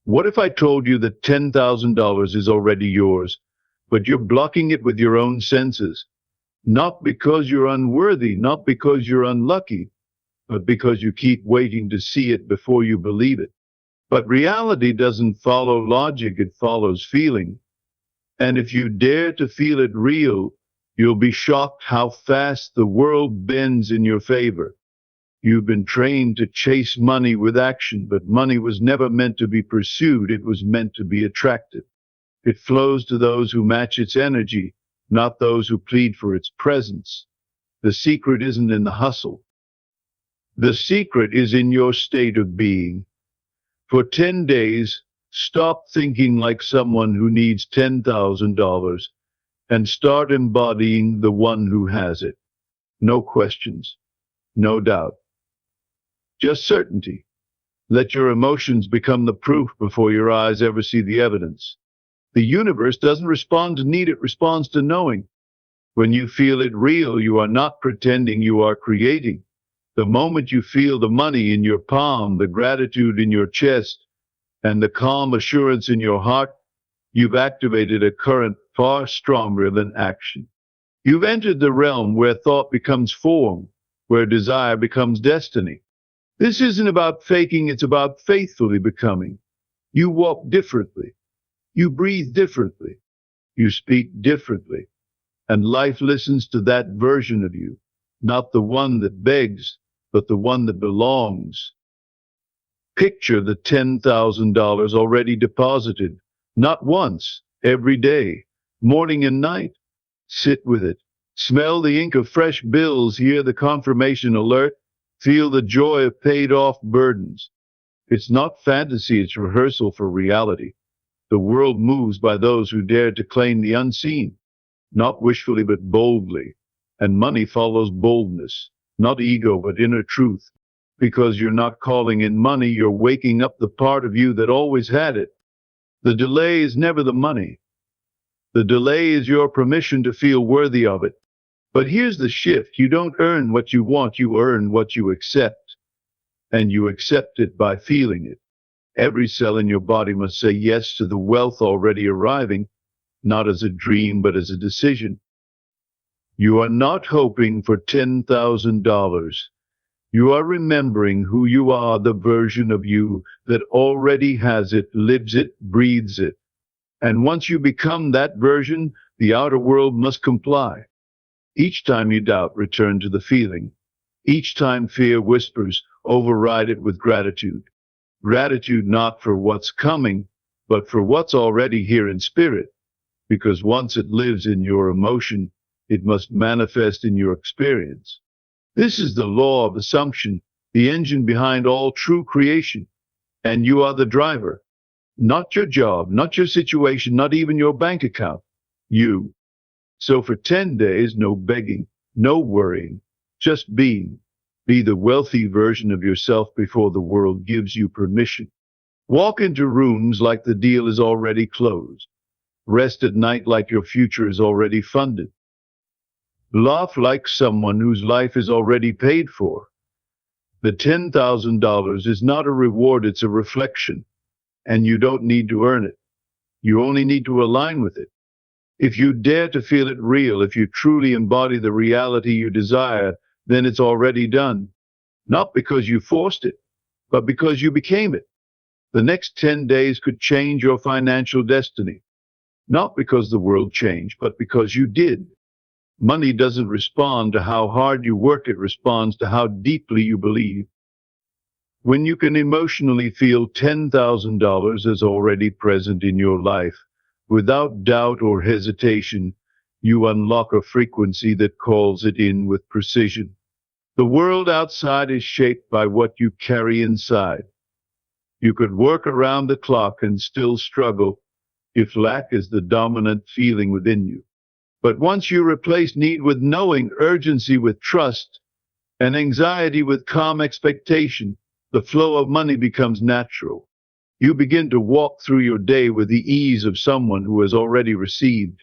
What if I told you that $10,000 is already yours, but you're blocking it with your own senses? Not because you're unworthy, not because you're unlucky, but because you keep waiting to see it before you believe it. But reality doesn't follow logic, it follows feeling. And if you dare to feel it real, you'll be shocked how fast the world bends in your favor. You've been trained to chase money with action, but money was never meant to be pursued, it was meant to be attracted. It flows to those who match its energy, not those who plead for its presence. The secret isn't in the hustle. The secret is in your state of being. For 10 days, stop thinking like someone who needs $10,000 and start embodying the one who has it. No questions, no doubt, just certainty. Let your emotions become the proof before your eyes ever see the evidence. The universe doesn't respond to need, it responds to knowing. When you feel it real, you are not pretending, you are creating. The moment you feel the money in your palm, the gratitude in your chest, and the calm assurance in your heart, you've activated a current far stronger than action. You've entered the realm where thought becomes form, where desire becomes destiny. This isn't about faking, it's about faithfully becoming. You walk differently. You breathe differently. You speak differently. And life listens to that version of you, not the one that begs, but the one that belongs. Picture the $10,000 already deposited, not once, every day, morning and night. Sit with it. Smell the ink of fresh bills, hear the confirmation alert, feel the joy of paid-off burdens. It's not fantasy, it's rehearsal for reality. The world moves by those who dare to claim the unseen, not wishfully but boldly. And money follows boldness, not ego but inner truth. Because you're not calling in money, you're waking up the part of you that always had it. The delay is never the money. The delay is your permission to feel worthy of it. But here's the shift. You don't earn what you want, you earn what you accept. And you accept it by feeling it. Every cell in your body must say yes to the wealth already arriving, not as a dream, but as a decision. You are not hoping for $10,000. You are remembering who you are, the version of you that already has it, lives it, breathes it. And once you become that version, the outer world must comply. Each time you doubt, return to the feeling. Each time fear whispers, override it with gratitude. Gratitude not for what's coming, but for what's already here in spirit. Because once it lives in your emotion, it must manifest in your experience. This is the law of assumption, the engine behind all true creation. And you are the driver. Not your job, not your situation, not even your bank account. You. So for 10 days, no begging, no worrying, just being. Be the wealthy version of yourself before the world gives you permission. Walk into rooms like the deal is already closed. Rest at night like your future is already funded. Laugh like someone whose life is already paid for. The $10,000 is not a reward, it's a reflection. And you don't need to earn it. You only need to align with it. If you dare to feel it real, if you truly embody the reality you desire, then it's already done. Not because you forced it, but because you became it. The next 10 days could change your financial destiny. Not because the world changed, but because you did. Money doesn't respond to how hard you work, it responds to how deeply you believe. When you can emotionally feel $10,000 as already present in your life, without doubt or hesitation, you unlock a frequency that calls it in with precision. The world outside is shaped by what you carry inside. You could work around the clock and still struggle if lack is the dominant feeling within you. But once you replace need with knowing, urgency with trust, and anxiety with calm expectation, the flow of money becomes natural. You begin to walk through your day with the ease of someone who has already received.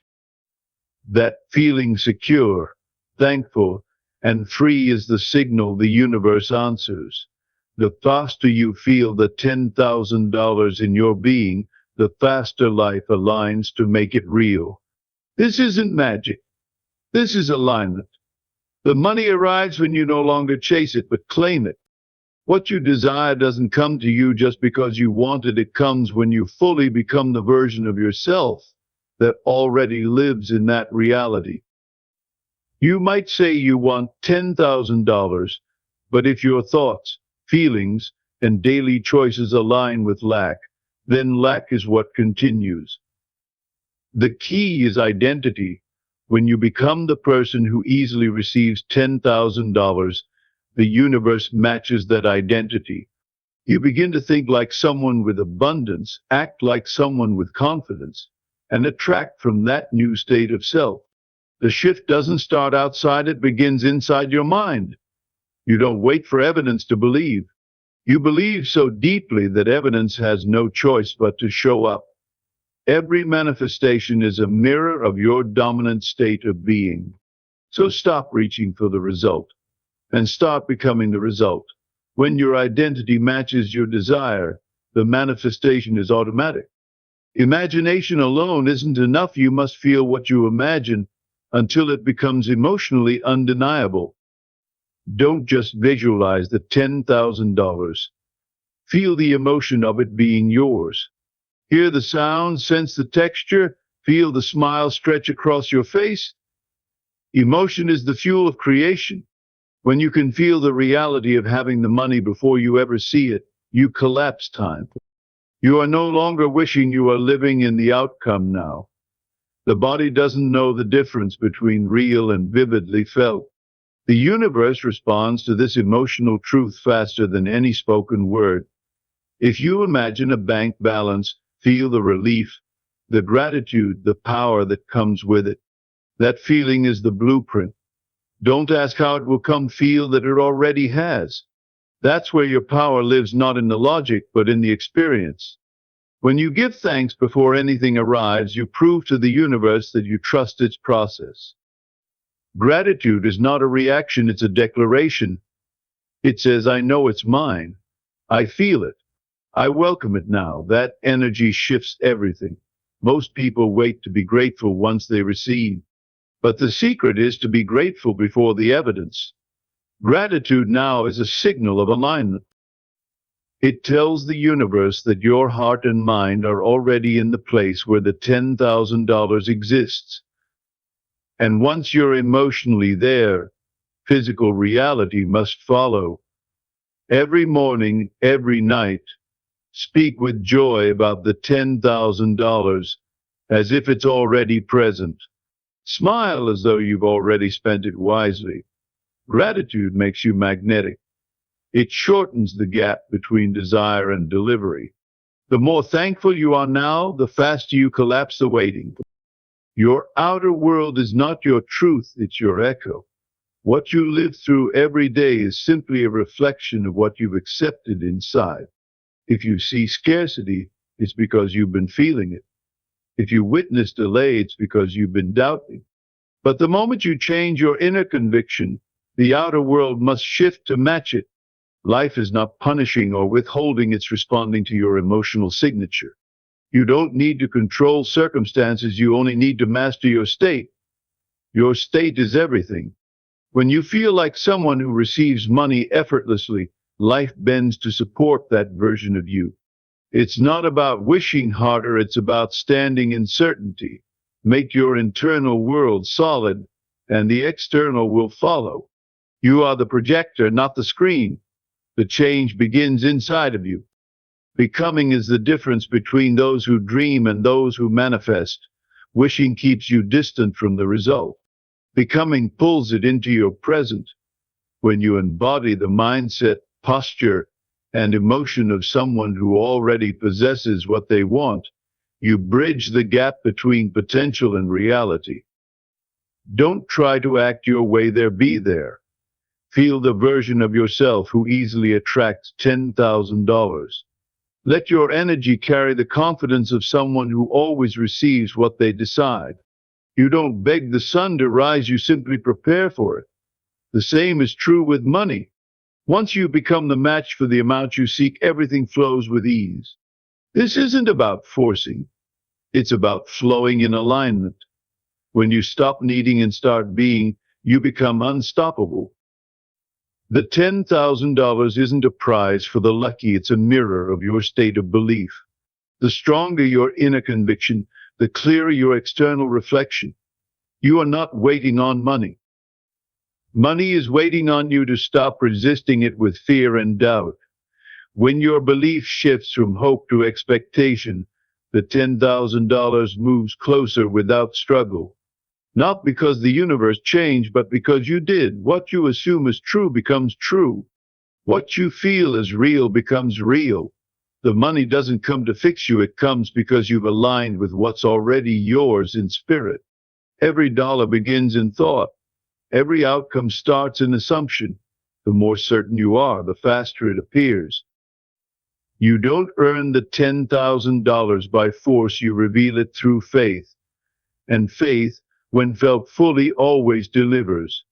That feeling secure, thankful, and free is the signal the universe answers. The faster you feel the $10,000 in your being, the faster life aligns to make it real. This isn't magic. This is alignment. The money arrives when you no longer chase it, but claim it. What you desire doesn't come to you just because you want it. It comes when you fully become the version of yourself that already lives in that reality. You might say you want $10,000, but if your thoughts, feelings, and daily choices align with lack, then lack is what continues. The key is identity. When you become the person who easily receives $10,000, the universe matches that identity. You begin to think like someone with abundance, act like someone with confidence, and attract from that new state of self. The shift doesn't start outside, it begins inside your mind. You don't wait for evidence to believe. You believe so deeply that evidence has no choice but to show up. Every manifestation is a mirror of your dominant state of being. So stop reaching for the result and start becoming the result. When your identity matches your desire, the manifestation is automatic. Imagination alone isn't enough. You must feel what you imagine until it becomes emotionally undeniable. Don't just visualize the $10,000. Feel the emotion of it being yours. Hear the sound, sense the texture, feel the smile stretch across your face. Emotion is the fuel of creation. When you can feel the reality of having the money before you ever see it, you collapse time. You are no longer wishing, you are living in the outcome now. The body doesn't know the difference between real and vividly felt. The universe responds to this emotional truth faster than any spoken word. If you imagine a bank balance, feel the relief, the gratitude, the power that comes with it. That feeling is the blueprint. Don't ask how it will come, feel that it already has. That's where your power lives, not in the logic, but in the experience. When you give thanks before anything arrives, you prove to the universe that you trust its process. Gratitude is not a reaction, it's a declaration. It says, I know it's mine. I feel it. I welcome it now. That energy shifts everything. Most people wait to be grateful once they receive. But the secret is to be grateful before the evidence. Gratitude now is a signal of alignment. It tells the universe that your heart and mind are already in the place where the $10,000 exists. And once you're emotionally there, physical reality must follow. Every morning, every night, speak with joy about the $10,000 as if it's already present. Smile as though you've already spent it wisely. Gratitude makes you magnetic. It shortens the gap between desire and delivery. The more thankful you are now, the faster you collapse the waiting. Your outer world is not your truth, it's your echo. What you live through every day is simply a reflection of what you've accepted inside. If you see scarcity, it's because you've been feeling it. If you witness delay, it's because you've been doubting. But the moment you change your inner conviction, the outer world must shift to match it. Life is not punishing or withholding, it's responding to your emotional signature. You don't need to control circumstances, you only need to master your state. Your state is everything. When you feel like someone who receives money effortlessly, life bends to support that version of you. It's not about wishing harder, it's about standing in certainty. Make your internal world solid, and the external will follow. You are the projector, not the screen. The change begins inside of you. Becoming is the difference between those who dream and those who manifest. Wishing keeps you distant from the result. Becoming pulls it into your present. When you embody the mindset, posture, and emotion of someone who already possesses what they want, you bridge the gap between potential and reality. Don't try to act your way there, be there. Feel the version of yourself who easily attracts $10,000. Let your energy carry the confidence of someone who always receives what they decide. You don't beg the sun to rise, you simply prepare for it. The same is true with money. Once you become the match for the amount you seek, everything flows with ease. This isn't about forcing. It's about flowing in alignment. When you stop needing and start being, you become unstoppable. The $10,000 isn't a prize for the lucky, it's a mirror of your state of belief. The stronger your inner conviction, the clearer your external reflection. You are not waiting on money. Money is waiting on you to stop resisting it with fear and doubt. When your belief shifts from hope to expectation, the $10,000 moves closer without struggle. Not because the universe changed, but because you did. What you assume is true becomes true. What you feel is real becomes real. The money doesn't come to fix you, it comes because you've aligned with what's already yours in spirit. Every dollar begins in thought. Every outcome starts in assumption. The more certain you are, the faster it appears. You don't earn the $10,000 by force, you reveal it through faith. And faith, when felt fully, always delivers.